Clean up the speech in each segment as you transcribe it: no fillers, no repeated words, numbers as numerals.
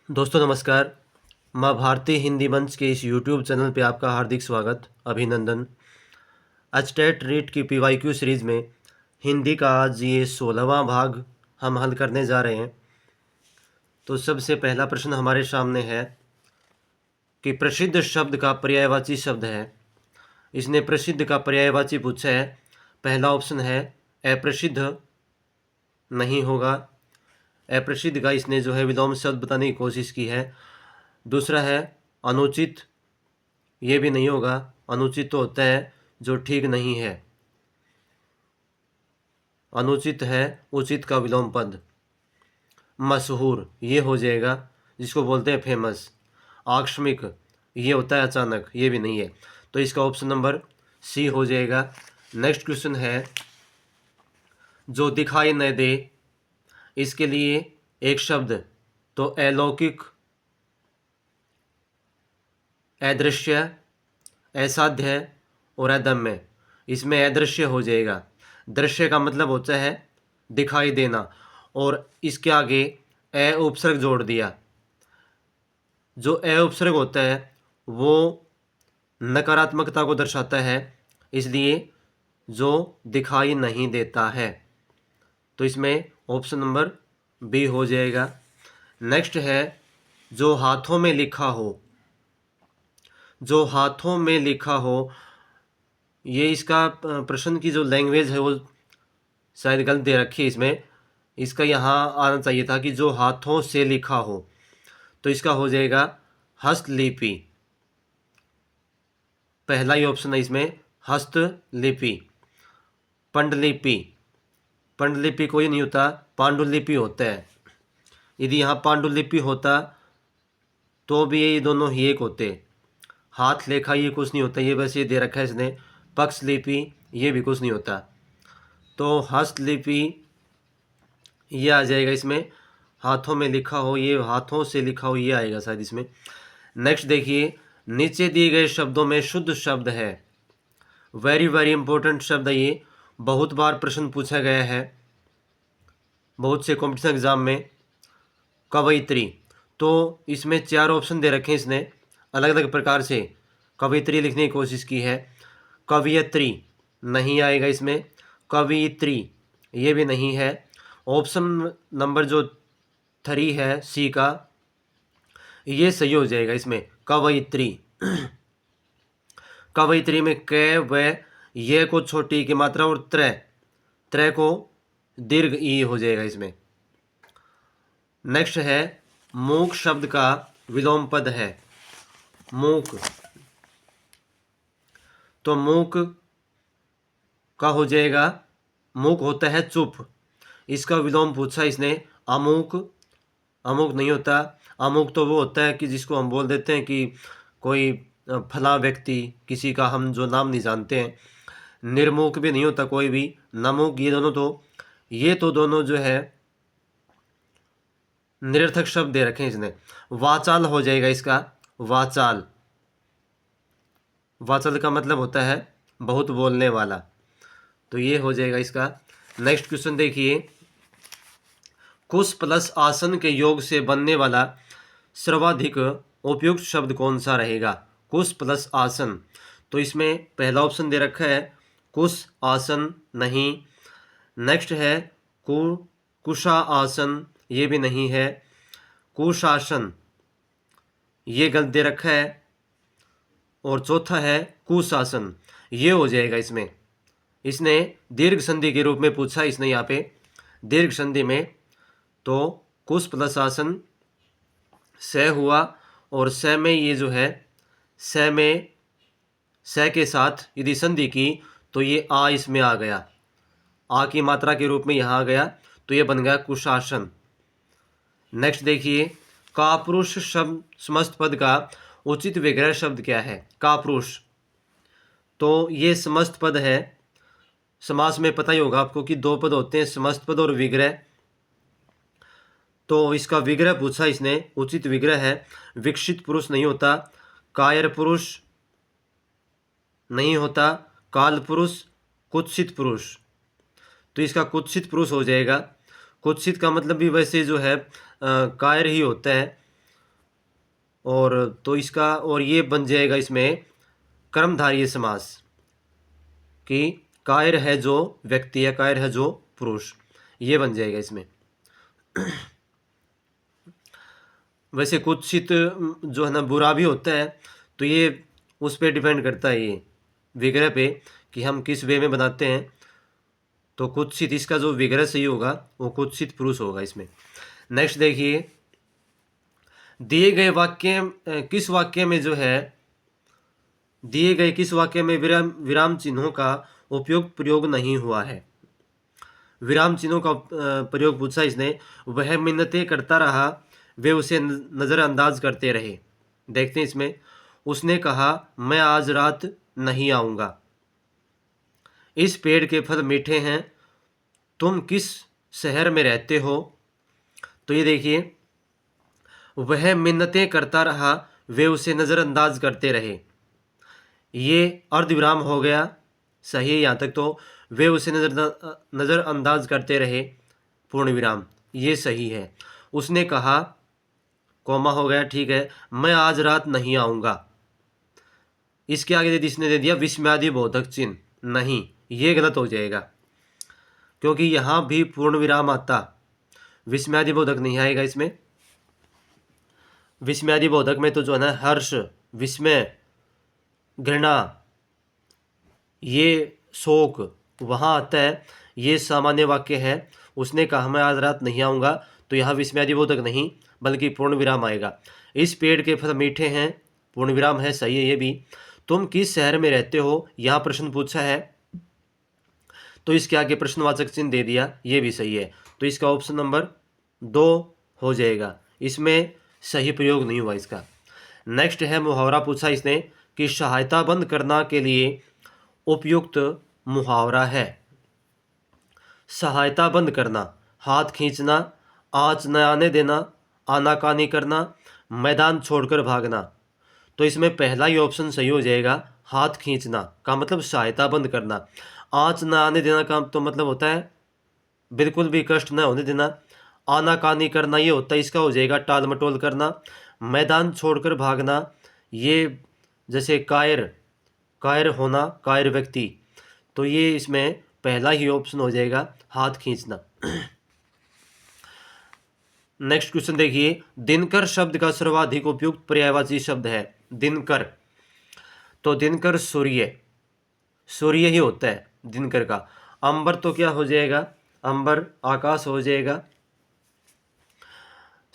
दोस्तों नमस्कार। माँ भारती हिंदी मंच के इस यूट्यूब चैनल पे आपका हार्दिक स्वागत, अभिनंदन। आज टेट रीट की पीवाईक्यू सीरीज़ में हिंदी का आज ये 16वां भाग हम हल करने जा रहे हैं। तो सबसे पहला प्रश्न हमारे सामने है कि प्रसिद्ध शब्द का पर्यायवाची शब्द है। इसने प्रसिद्ध का पर्यायवाची पूछा है। पहला ऑप्शन है अप्रसिद्ध, नहीं होगा। अप्रसिद्ध का इसने जो है विलोम शब्द बताने की कोशिश की है। दूसरा है अनुचित, ये भी नहीं होगा। अनुचित तो होता है जो ठीक नहीं है। अनुचित है उचित का विलोम पद। मशहूर, ये हो जाएगा, जिसको बोलते हैं फेमस। आकस्मिक, ये होता है अचानक, ये भी नहीं है। तो इसका ऑप्शन नंबर सी हो जाएगा। नेक्स्ट क्वेश्चन है जो दिखाई न दे, इसके लिए एक शब्द तो अलौकिक, अदृश्य, असाध्य और अदम्य। इसमें अदृश्य हो जाएगा। दृश्य का मतलब होता है दिखाई देना, और इसके आगे अ उपसर्ग जोड़ दिया। जो अ उपसर्ग होता है वो नकारात्मकता को दर्शाता है, इसलिए जो दिखाई नहीं देता है। तो इसमें ऑप्शन नंबर बी हो जाएगा। नेक्स्ट है जो हाथों में लिखा हो। जो हाथों में लिखा हो, ये इसका प्रश्न की जो लैंग्वेज है वो शायद गलत दे रखी है इसमें। इसका यहाँ आना चाहिए था कि जो हाथों से लिखा हो। तो इसका हो जाएगा हस्तलिपि। पहला ही ऑप्शन है इसमें, हस्तलिपि। पांडुलिपि, पांडुलिपि कोई नहीं होता, पांडुलिपि होता है। यदि यहाँ पांडुलिपि होता तो भी ये दोनों ही एक होते। हाथ लेखा ये कुछ नहीं होता, ये बस ये दे रखा है इसने। पक्षलिपि, ये भी कुछ नहीं होता। तो हस्तलिपि ये आ जाएगा इसमें। हाथों में लिखा हो, ये हाथों से लिखा हो, ये आएगा शायद इसमें। नेक्स्ट देखिए, नीचे दिए गए शब्दों में शुद्ध शब्द है। वेरी वेरी इंपॉर्टेंट शब्द है ये, बहुत बार प्रश्न पूछा गया है बहुत से कॉम्पिटिशन एग्जाम में। कवयित्री, तो इसमें 4 ऑप्शन दे रखे हैं इसने, अलग अलग प्रकार से कवयित्री लिखने की कोशिश की है। कवयित्री नहीं आएगा इसमें। कवयित्री ये भी नहीं है। ऑप्शन नंबर जो 3 है सी का, ये सही हो जाएगा इसमें, कवयित्री। कवयित्री में क व ये को छोटी की मात्रा और त्र, त्र को दीर्घ ई हो जाएगा इसमें। नेक्स्ट है मूक शब्द का विलोम पद है। मूक, तो मूक का हो जाएगा, मूक होता है चुप। इसका विलोम पूछा इसने, अमूक। अमूक नहीं होता। अमूक तो वो होता है कि जिसको हम बोल देते हैं कि कोई फला व्यक्ति, किसी का हम जो नाम नहीं जानते हैं। निर्मूक भी नहीं होता कोई भी। नमूक, ये तो दोनों जो है निरर्थक शब्द दे रखे हैं इसने। वाचाल हो जाएगा इसका, वाचाल। वाचाल का मतलब होता है बहुत बोलने वाला। तो ये हो जाएगा इसका। नेक्स्ट क्वेश्चन देखिए, कुश प्लस आसन के योग से बनने वाला सर्वाधिक उपयुक्त शब्द कौन सा रहेगा। कुश प्लस आसन, तो इसमें पहला ऑप्शन दे रखा है कुश आसन, नहीं। नेक्स्ट है कुशा आसन, ये भी नहीं है। कुशासन, ये गलत दे रखा है। और चौथा है कुशासन, ये हो जाएगा इसमें। इसने दीर्घ संधि के रूप में पूछा इसने यहाँ पे, दीर्घ संधि में। तो कुश प्लस आसन स हुआ, और स में ये जो है, स में स के साथ यदि संधि की तो ये आ इसमें आ गया, आ की मात्रा के रूप में यहाँ आ गया, तो ये बन गया कुशासन। नेक्स्ट देखिए, कापुरुष शब्द समस्त पद का उचित विग्रह शब्द क्या है। कापुरुष, तो ये समस्त पद है। समास में पता ही होगा आपको कि 2 पद होते हैं, समस्त पद और विग्रह। तो इसका विग्रह पूछा इसने, उचित विग्रह है विकसित पुरुष नहीं होता, कायर पुरुष नहीं होता, काल पुरुष, कुत्सित पुरुष। तो इसका कुत्सित पुरुष हो जाएगा। कुत्सित का मतलब भी वैसे जो है कायर ही होता है। और तो इसका और ये बन जाएगा इसमें कर्मधारय समास कि कायर है जो व्यक्ति है, कायर है जो पुरुष, ये बन जाएगा इसमें। वैसे कुत्सित जो है ना बुरा भी होता है, तो ये उस पर डिपेंड करता है, ये विग्रह पे कि हम किस वे में बनाते हैं। तो कुत्सित इसका जो विग्रह सही होगा वो कुत्सित पुरुष होगा इसमें। नेक्स्ट देखिए, दिए गए वाक्य किस वाक्य में जो है दिए गए किस वाक्य में विराम चिन्हों का उपयोग प्रयोग नहीं हुआ है। विराम चिन्हों का प्रयोग पूछा इसने। वह मिन्नतें करता रहा, वे उसे नज़रअंदाज करते रहे। देखते हैं इसमें, उसने कहा मैं आज रात नहीं आऊँगा, इस पेड़ के फल मीठे हैं, तुम किस शहर में रहते हो। तो ये देखिए, वह मिन्नतें करता रहा, वे उसे नज़रअंदाज करते रहे, ये अर्धविराम हो गया, सही है यहाँ तक। तो वे उसे नज़रअंदाज करते रहे, पूर्ण विराम, ये सही है। उसने कहा, कॉमा हो गया, ठीक है, मैं आज रात नहीं आऊँगा, इसके आगे इसने दे दिया विस्मयादि बोधक चिन्ह, नहीं, ये गलत हो जाएगा, क्योंकि यहाँ भी पूर्ण विराम आता, विस्मयादि बोधक नहीं आएगा इसमें। विस्मयादि बोधक में तो जो है ना हर्ष, विस्मय, घृणा, ये शोक वहाँ आता है, ये सामान्य वाक्य है। उसने कहा मैं आज रात नहीं आऊँगा, तो यहाँ विस्मयादि बोधक नहीं बल्कि पूर्ण विराम आएगा। इस पेड़ के फल मीठे हैं, पूर्ण विराम है, सही है ये भी। तुम किस शहर में रहते हो, यहाँ प्रश्न पूछा है, तो इसके आगे प्रश्नवाचक चिन्ह दे दिया, ये भी सही है। तो इसका ऑप्शन नंबर 2 हो जाएगा, इसमें सही प्रयोग नहीं हुआ इसका। नेक्स्ट है मुहावरा पूछा इसने कि सहायता बंद करना के लिए उपयुक्त मुहावरा है। सहायता बंद करना, हाथ खींचना, आँच न आने देना, आनाकानी करना, मैदान छोड़कर भागना। तो इसमें पहला ही ऑप्शन सही हो जाएगा, हाथ खींचना का मतलब सहायता बंद करना। आँच न आने देना का तो मतलब होता है बिल्कुल भी कष्ट न होने देना। आनाकानी करना ये होता है, इसका हो जाएगा टाल मटोल करना। मैदान छोड़कर भागना, ये जैसे कायर होना, कायर व्यक्ति, तो ये इसमें पहला ही ऑप्शन हो जाएगा, हाथ खींचना। नेक्स्ट क्वेश्चन देखिए, दिनकर शब्द का सर्वाधिक उपयुक्त पर्यायवाची शब्द है। दिनकर, तो दिनकर सूर्य, सूर्य ही होता है दिनकर का। अंबर तो क्या हो जाएगा, अंबर आकाश हो जाएगा।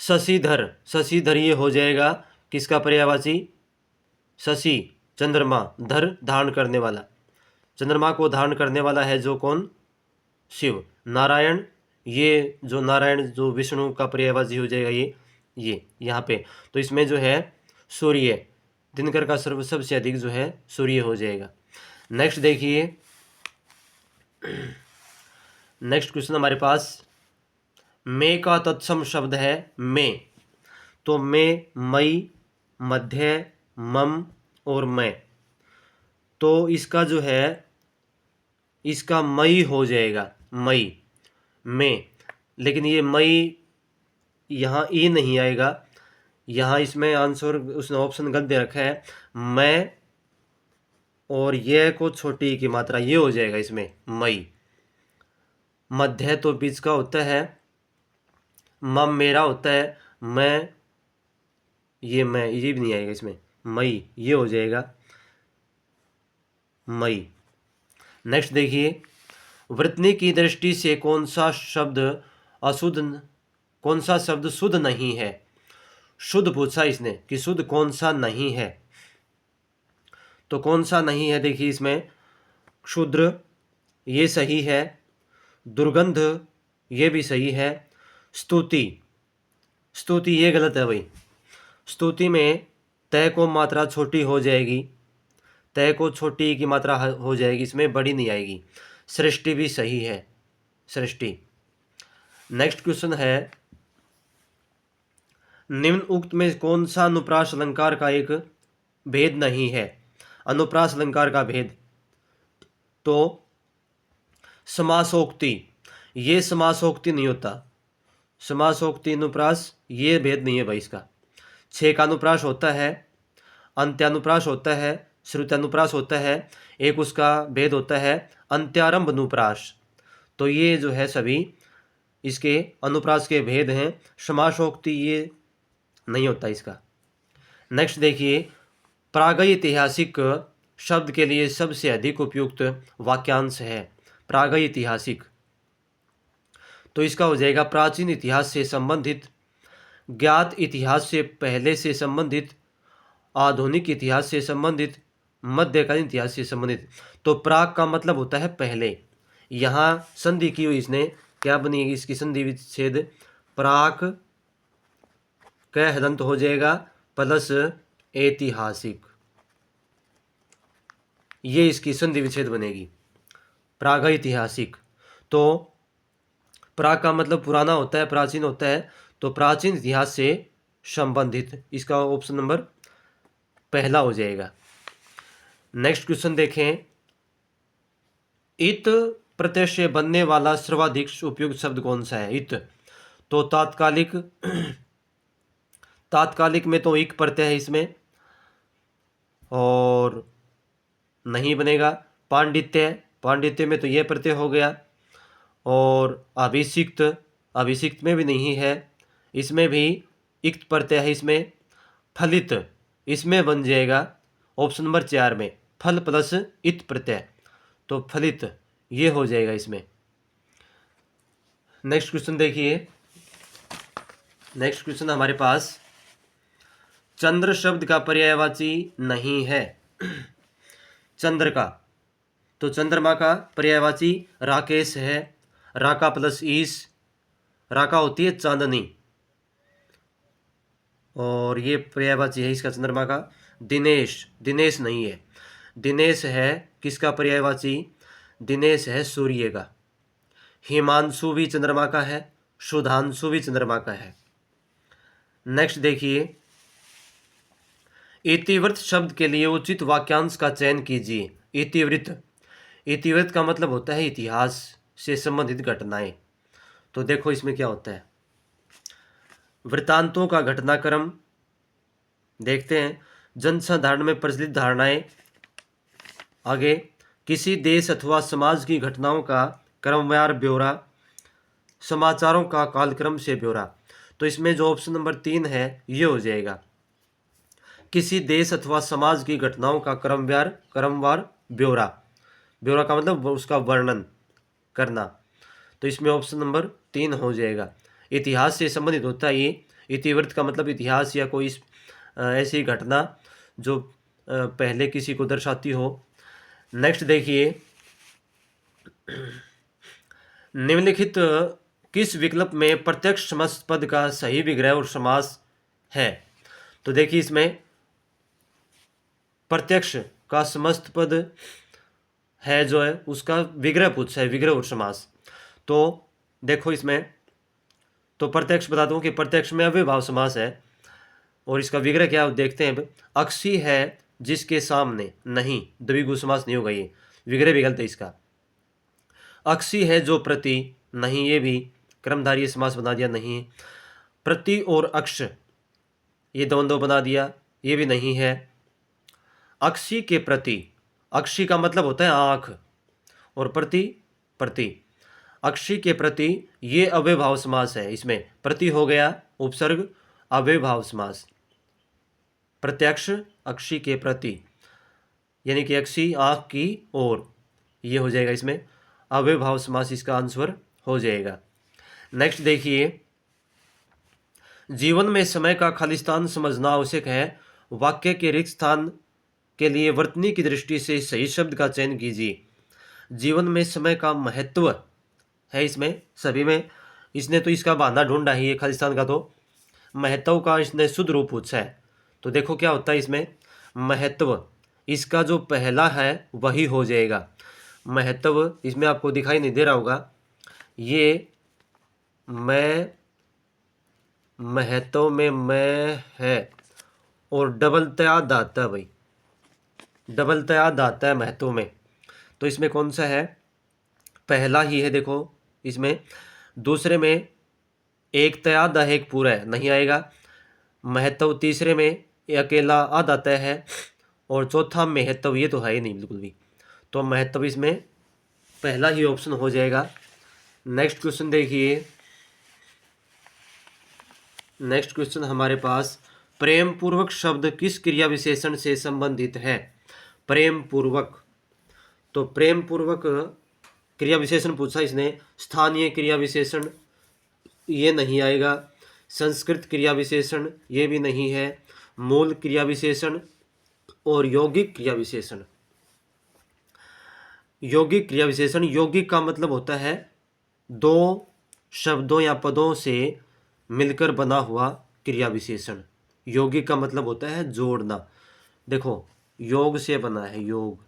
शशिधर, शशिधर ये हो जाएगा किसका पर्यायवाची, शशि चंद्रमा, धर धारण करने वाला, चंद्रमा को धारण करने वाला है जो कौन, शिव। नारायण, ये जो नारायण जो विष्णु का पर्यायवाची हो जाएगा, ये यहाँ पे। तो इसमें जो है सूर्य, दिनकर का सबसे अधिक जो है सूर्य हो जाएगा। नेक्स्ट देखिए, नेक्स्ट क्वेश्चन हमारे पास मे का तत्सम शब्द है में। तो में, मई, मध्य, मम और मैं, तो इसका जो है इसका मई हो जाएगा, मई में। लेकिन ये मई यहाँ ई नहीं आएगा, यहाँ इसमें आंसर उसने ऑप्शन गलत दे रखा है, मैं और ये को छोटी ई की मात्रा, ये हो जाएगा इसमें मई। मध्य तो बीच का होता है, मम मेरा होता है, मैं ये भी नहीं आएगा इसमें, मई ये हो जाएगा मई। नेक्स्ट देखिए, वृतनी की दृष्टि से कौन सा शब्द अशुद्ध, कौन सा शब्द शुद्ध नहीं है। शुद्ध पूछा इसने कि शुद्ध कौन सा नहीं है, तो कौन सा नहीं है देखिए इसमें, क्षुद्र ये सही है, दुर्गंध ये भी सही है, स्तुति, स्तुति ये गलत है भाई। स्तुति में तय को मात्रा छोटी हो जाएगी, तय को छोटी की मात्रा हो जाएगी, इसमें बड़ी नहीं आएगी। सृष्टि भी सही है, सृष्टि। नेक्स्ट क्वेश्चन है, निम्न उक्त में कौन सा अनुप्रास अलंकार का एक भेद नहीं है। अनुप्रास अलंकार का भेद, तो समासोक्ति, ये समासोक्ति नहीं होता, समासोक्ति अनुप्रास ये भेद नहीं है भाई इसका। छः का अनुप्रास होता है, अंत्यानुप्रास होता है, श्रुत्यानुप्रास होता है, एक उसका भेद होता है अंत्यारंभ अनुप्रास। तो ये जो है सभी इसके अनुप्रास के भेद हैं। समासोक्ति ये नहीं होता इसका। नेक्स्ट देखिए, प्रागैतिहासिक शब्द के लिए सबसे अधिक उपयुक्त वाक्यांश है प्रागैतिहासिक। तो इसका हो जाएगा प्राचीन इतिहास से संबंधित, ज्ञात इतिहास से पहले से संबंधित, आधुनिक इतिहास से संबंधित, मध्यकालीन इतिहास से संबंधित। तो प्राग का मतलब होता है पहले। यहाँ संधि की हुई इसने, क्या बनेगी इसकी संधि विच्छेद, प्राक क हदंत हो जाएगा प्लस ऐतिहासिक, ये इसकी संधि विच्छेद बनेगी प्रागैतिहासिक। तो प्राग का मतलब पुराना होता है, प्राचीन होता है, तो प्राचीन इतिहास से संबंधित, इसका ऑप्शन नंबर पहला हो जाएगा। नेक्स्ट क्वेश्चन देखें, इत प्रत्यय से बनने वाला सर्वाधिक उपयुक्त शब्द कौन सा है? इत। तो तात्कालिक, तात्कालिक में तो इक प्रत्यय है इसमें और नहीं बनेगा। पांडित्य, पांडित्य में तो यह प्रत्यय हो गया। और अभिषिक्त, अभिषिक्त में भी नहीं है, इसमें भी इक्त प्रत्यय है इसमें। फलित, इसमें बन जाएगा ऑप्शन नंबर 4 में फल प्लस इत प्रत्यय, तो फलित ये हो जाएगा इसमें। नेक्स्ट क्वेश्चन देखिए, नेक्स्ट क्वेश्चन हमारे पास, चंद्र शब्द का पर्यायवाची नहीं है चंद्र का। तो चंद्रमा का पर्यायवाची राकेश है, राका प्लस ईस, राका होती है चांदनी और ये पर्यायवाची है इसका चंद्रमा का। दिनेश, दिनेश नहीं है, दिनेश है किसका पर्यायवाची? दिनेश है सूर्य का। हिमांशु भी चंद्रमा का है, सुधांशु भी चंद्रमा का है। नेक्स्ट देखिए, इतिवृत्त शब्द के लिए उचित वाक्यांश का चयन कीजिए। इतिवृत्त, इतिवृत्त का मतलब होता है इतिहास से संबंधित घटनाएं। तो देखो इसमें क्या होता है, वृत्तांतों का घटनाक्रम देखते हैं, जनसाधारण में प्रचलित धारणाएं, आगे किसी देश अथवा समाज की घटनाओं का क्रमवार ब्यौरा, समाचारों का कालक्रम से ब्यौरा। तो इसमें जो ऑप्शन नंबर 3 है ये हो जाएगा, किसी देश अथवा समाज की घटनाओं का क्रमवार ब्यौरा। ब्यौरा का मतलब उसका वर्णन करना, तो इसमें ऑप्शन नंबर 3 हो जाएगा। इतिहास से संबंधित होता है ये। इतिवृत्त का मतलब इतिहास या कोई ऐसी घटना जो पहले किसी को दर्शाती हो। नेक्स्ट देखिए, निम्नलिखित किस विकल्प में प्रत्यक्ष समस्त पद का सही विग्रह और समास है? तो देखिए इसमें प्रत्यक्ष का समस्त पद है जो है उसका विग्रह पूछा है, विग्रह और समास। तो देखो इसमें तो प्रत्यक्ष बता दूं कि प्रत्यक्ष में अव्ययभाव समास है और इसका विग्रह क्या देखते हैं। अक्षी है जिसके सामने, नहीं द्विगु समास नहीं होगा, ये विग्रह भी गलत है इसका। अक्षी है जो प्रति, नहीं ये भी क्रमधारीय समास बना दिया, नहीं। प्रति और अक्ष ये द्वंद्व बना दिया, ये भी नहीं है। अक्षी के प्रति, अक्षी का मतलब होता है आँख और प्रति प्रति, अक्षी के प्रति ये अव्ययभाव समास है। इसमें प्रति हो गया उपसर्ग, अव्ययभाव समास। प्रत्यक्ष अक्षी के प्रति यानी कि अक्षी आँख की ओर, ये हो जाएगा इसमें अव्ययभाव समास, इसका आंसर हो जाएगा। नेक्स्ट देखिए, जीवन में समय का खालिस्तान समझना आवश्यक है। वाक्य के रिक्त स्थान के लिए वर्तनी की दृष्टि से सही शब्द का चयन कीजिए। जीवन में समय का महत्व है इसमें सभी में, इसने तो इसका बहाना ढूंढा ही है खालिस्तान का, तो महत्व का इसने शुद्ध रूप पूछा है। तो देखो क्या होता है इसमें, महत्व इसका जो पहला है वही हो जाएगा। महत्व इसमें आपको दिखाई नहीं दे रहा होगा, ये मैं, महत्व में मैं है और डबल तया दाता है भाई, डबल तया दाता है महत्व में। तो इसमें कौन सा है, पहला ही है देखो इसमें। दूसरे में एक तया दा एक पूरा है, नहीं आएगा। महत्व तीसरे में ये अकेला आधा तय है, और चौथा महत्व ये तो है ही नहीं बिल्कुल भी। तो महत्व इसमें पहला ही ऑप्शन हो जाएगा। नेक्स्ट क्वेश्चन देखिए। नेक्स्ट क्वेश्चन हमारे पास, प्रेम पूर्वक शब्द किस क्रिया विशेषण से संबंधित है? प्रेम पूर्वक, तो प्रेम पूर्वक क्रिया विशेषण पूछा इसने। स्थानीय क्रिया विशेषण ये नहीं आएगा, संस्कृत क्रिया विशेषण ये भी नहीं है, मूल क्रिया विशेषण और यौगिक क्रिया विशेषण। यौगिक क्रिया विशेषण, यौगिक का मतलब होता है दो शब्दों या पदों से मिलकर बना हुआ क्रिया विशेषण। यौगिक का मतलब होता है जोड़ना। देखो योग से बना है, योग,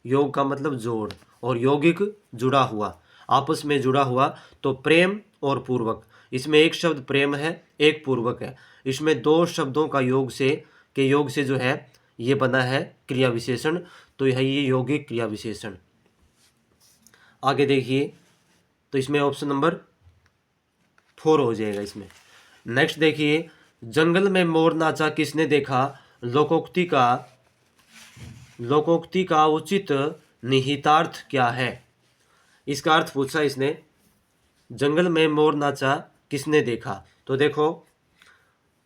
योग का मतलब जोड़, और यौगिक जुड़ा हुआ, आपस में जुड़ा हुआ। तो प्रेम और पूर्वक, इसमें एक शब्द प्रेम है, एक पूर्वक है, इसमें दो शब्दों का योग से जो है ये बना है क्रिया विशेषण। तो यह ये यौगिक क्रिया विशेषण। आगे देखिए, तो इसमें ऑप्शन नंबर 4 हो जाएगा इसमें। नेक्स्ट देखिए, जंगल में मोर नाचा किसने देखा? लोकोक्ति का उचित निहितार्थ क्या है? इसका अर्थ पूछा इसने, जंगल में मोर नाचा किसने देखा? तो देखो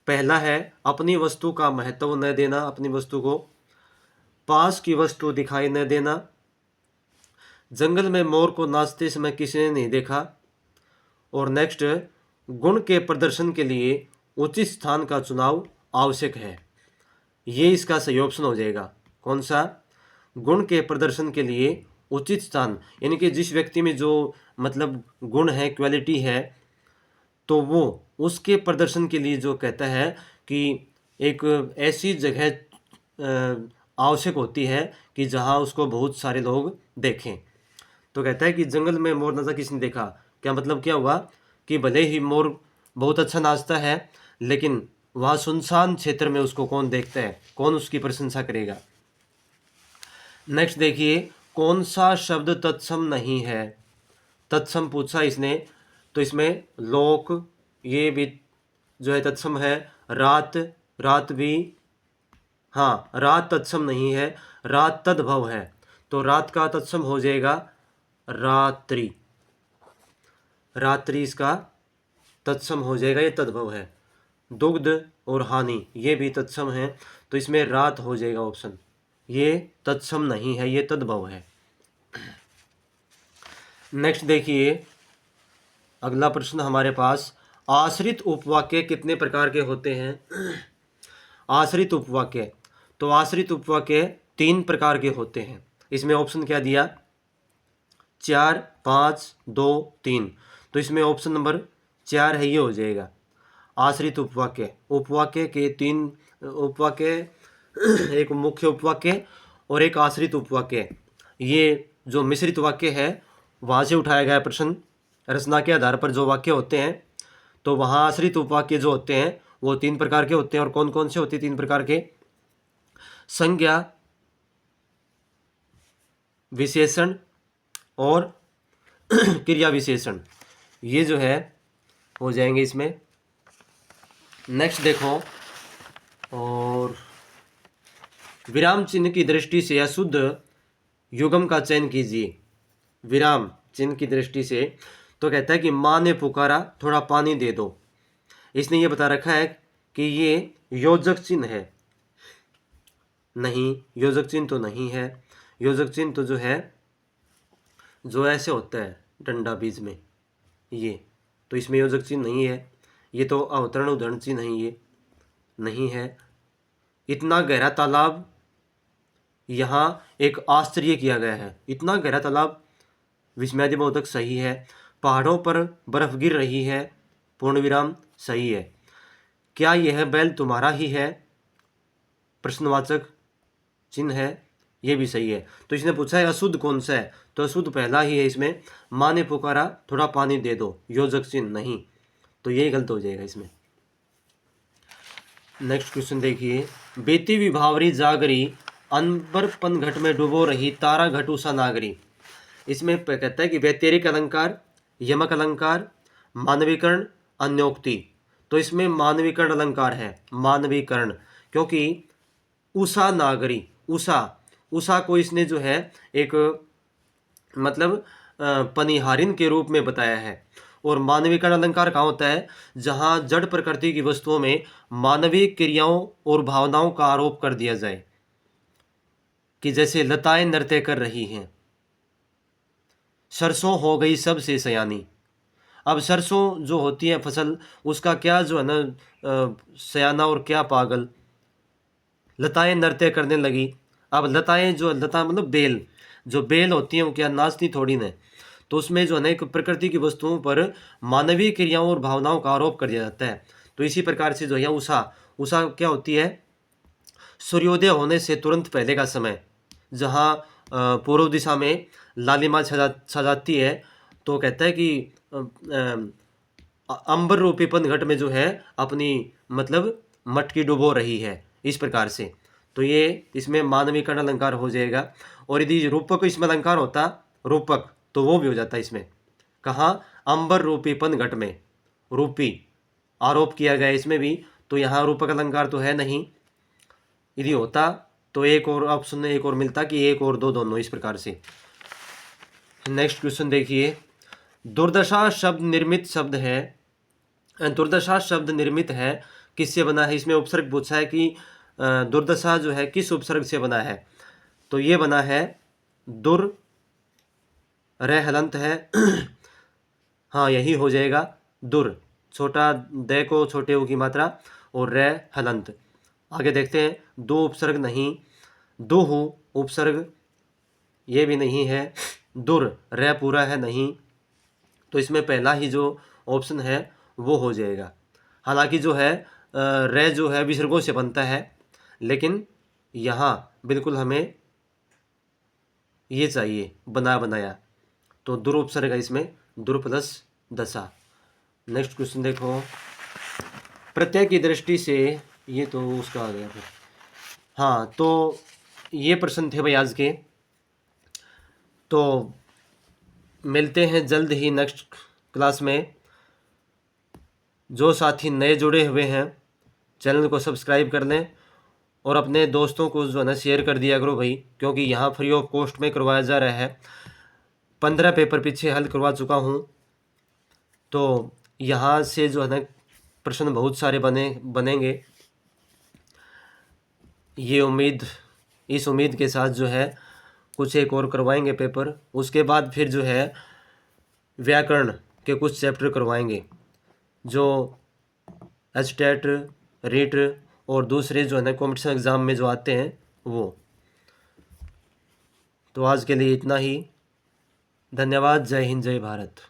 पहला है अपनी वस्तु का महत्व न देना, अपनी वस्तु को, पास की वस्तु दिखाई न देना, जंगल में मोर को नाचते समय किसी नहीं देखा, और नेक्स्ट गुण के प्रदर्शन के लिए उचित स्थान का चुनाव आवश्यक है। ये इसका सही ऑप्शन हो जाएगा। कौन सा? गुण के प्रदर्शन के लिए उचित स्थान, यानी कि जिस व्यक्ति में जो मतलब गुण है, क्वालिटी है, तो वो उसके प्रदर्शन के लिए जो कहता है कि एक ऐसी जगह आवश्यक होती है कि जहाँ उसको बहुत सारे लोग देखें। तो कहता है कि जंगल में मोर नाचा किसने देखा? क्या मतलब क्या हुआ कि भले ही मोर बहुत अच्छा नाचता है, लेकिन वहाँ सुनसान क्षेत्र में उसको कौन देखता है, कौन उसकी प्रशंसा करेगा। नेक्स्ट देखिए, कौन सा शब्द तत्सम नहीं है? तत्सम पूछा इसने, तो इसमें लोक ये भी जो है तत्सम है, रात, रात भी, हाँ रात तत्सम नहीं है, रात तद्भव है। तो रात का तत्सम हो जाएगा रात्रि, रात्रि इसका तत्सम हो जाएगा, ये तद्भव है। दुग्ध और हानि ये भी तत्सम है, तो इसमें रात हो जाएगा ऑप्शन। ये तत्सम नहीं है, ये तद्भव है। नेक्स्ट देखिए, अगला प्रश्न हमारे पास, आश्रित उपवाक्य कितने प्रकार के होते हैं? आश्रित उपवाक्य, तो आश्रित उपवाक्य 3 प्रकार के होते हैं। इसमें ऑप्शन क्या दिया? 4, 5, 2, 3। तो इसमें ऑप्शन नंबर 4 है, ये हो जाएगा आश्रित उपवाक्य। उपवाक्य के 3 उपवाक्य, एक मुख्य उपवाक्य और एक आश्रित उपवाक्य। ये जो मिश्रित वाक्य है वहाँ से उठाया गया प्रश्न, रचना के आधार पर जो वाक्य होते हैं, तो वहाँ आश्रित उपवाक्य जो होते हैं वो 3 प्रकार के होते हैं। और कौन कौन से होते हैं 3 प्रकार के? संज्ञा, विशेषण और क्रिया विशेषण, ये जो है हो जाएंगे इसमें। नेक्स्ट देखो, और विराम चिन्ह की दृष्टि से अशुद्ध युग्म का चयन कीजिए। विराम चिन्ह की दृष्टि से, तो कहता है कि माँ ने पुकारा थोड़ा पानी दे दो। इसने ये बता रखा है कि ये योजक चिन्ह है, नहीं योजक चिन्ह तो नहीं है। योजक चिन्ह तो जो है जो ऐसे होता है डंडा बीज में, ये तो इसमें योजक चिन्ह नहीं है। ये तो अवतरण उदाहरण चिन्ह नहीं, ये नहीं है। इतना गहरा तालाब, यहाँ एक आश्चर्य किया गया है। इतना गहरा तालाब विस्मयादिबोधक सही है। पहाड़ों पर बर्फ गिर रही है, पूर्ण विराम सही है। क्या यह बैल तुम्हारा ही है? प्रश्नवाचक चिन्ह है, ये भी सही है। तो इसने पूछा है अशुद्ध कौन सा है, तो अशुद्ध पहला ही है इसमें। माँ ने पुकारा थोड़ा पानी दे दो, योजक चिन्ह नहीं, तो ये गलत हो जाएगा इसमें। नेक्स्ट क्वेश्चन देखिए, बेटी विभावरी जागरी, अंबर पनघट में डूबो रही, तारा घट उषा नागरी। इसमें कहता है कि व्यतिरिक अलंकार, यमक अलंकार, मानवीकरण, अन्योक्ति। तो इसमें मानवीकरण अलंकार है, मानवीकरण, क्योंकि उषा नागरी, उषा को इसने जो है एक मतलब पनिहारिन के रूप में बताया है। और मानवीकरण अलंकार कहाँ होता है? जहाँ जड़ प्रकृति की वस्तुओं में मानवीय क्रियाओं और भावनाओं का आरोप कर दिया जाए, कि जैसे लताएं नृत्य कर रही हैं, सरसों हो गई सबसे सयानी। अब सरसों जो होती है फसल, उसका क्या जो है ना सयाना और क्या पागल, लताएं नृत्य करने लगी। अब लताएं जो लता मतलब बेल, जो बेल होती हैं वो क्या नाचती थोड़ी न। तो उसमें जो है ना एक प्रकृति की वस्तुओं पर मानवीय क्रियाओं और भावनाओं का आरोप कर दिया जाता है। तो इसी प्रकार से जो है उषा क्या होती है? सूर्योदय होने से तुरंत पहले का समय, जहाँ पूर्व दिशा में लालिमा छा जाती है। तो कहता है कि अंबर रूपी पनघट में जो है अपनी मतलब मटकी डुबो रही है, इस प्रकार से। तो ये इसमें मानवीकरण अलंकार हो जाएगा। और यदि रूपक इसमें अलंकार होता रूपक, तो वो भी हो जाता इसमें। कहाँ? अंबर रूपी पनघट में, रूपी आरोप किया गया इसमें भी, तो यहाँ रूपक अलंकार तो है नहीं। यदि होता तो एक और ऑप्शन एक और मिलता कि एक और दो, दोनों, इस प्रकार से। नेक्स्ट क्वेश्चन देखिए, दुर्दशा शब्द निर्मित शब्द है, दुर्दशा शब्द निर्मित है, किससे बना है? इसमें उपसर्ग पूछा है कि दुर्दशा जो है किस उपसर्ग से बना है? तो ये बना है दुर, रे हलंत है हाँ यही हो जाएगा दुर, छोटा द को छोटे ऊ की मात्रा, और रे हलंत। आगे देखते हैं, दो उपसर्ग नहीं, दुहु उपसर्ग ये भी नहीं है, दुर रे पूरा है नहीं। तो इसमें पहला ही जो ऑप्शन है वो हो जाएगा। हालांकि जो है रे जो है विसर्गों से बनता है, लेकिन यहाँ बिल्कुल हमें ये चाहिए बना बनाया। तो दुर उपसर्ग है इसमें, दुर प्लस दशा। नेक्स्ट क्वेश्चन देखो, प्रत्यय की दृष्टि से, ये तो उसका आ गया फिर। हाँ, तो ये प्रश्न थे भाई आज के। तो मिलते हैं जल्द ही नेक्स्ट क्लास में। जो साथी नए जुड़े हुए हैं चैनल को सब्सक्राइब कर लें, और अपने दोस्तों को जो है ना शेयर कर दिया करो भाई, क्योंकि यहाँ फ्री ऑफ कॉस्ट में करवाया जा रहा है। 15 पेपर पीछे हल करवा चुका हूँ। तो यहाँ से जो है ना प्रश्न बहुत सारे बनेंगे, ये उम्मीद, इस उम्मीद के साथ जो है कुछ एक और करवाएंगे पेपर। उसके बाद फिर जो है व्याकरण के कुछ चैप्टर करवाएंगे, जो एचटेट, रीट और दूसरे जो है ना कॉम्पिटिशन एग्ज़ाम में जो आते हैं वो। तो आज के लिए इतना ही। धन्यवाद। जय हिंद, जय भारत।